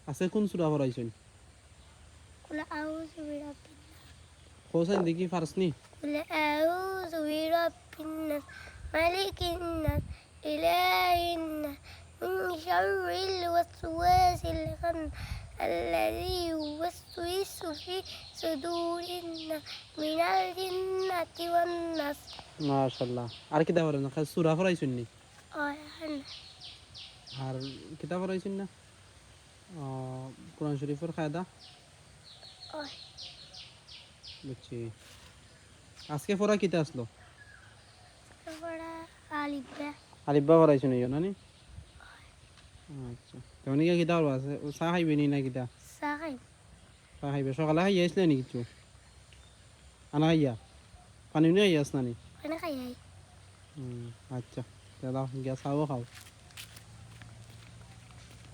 আজকে কোন সূরা পড়াইছেন? قل أعوذ برب কোসাইন দেখি ফারসনি। قل أعوذ برب الناس ملك الناس إله الناس من شر الوسواس الذي يوسوس في صدور الناس من الجنة والناس. মাশাআল্লাহ। আর কিতা পড়েন? খালি সূরা পড়াইছেন নি? آه. আর কিতা পড়াইছেন না? কোরআন শরীফের কায়দা বুঝছি। আজকে পড়া কিতা আসলো? আলিফবা পড়াইছেন এই না নি? আচ্ছা তখন কি কিতা পড়বা আছে? চা খাইবে নি না কিতা? চা খাইবে। সকালে খাইয়া আসলে নি কিছু? আনা খাইয়া? পানি নিয়ে আইয়াস না নি? আচ্ছা দাদা গিয়া চাও খাও।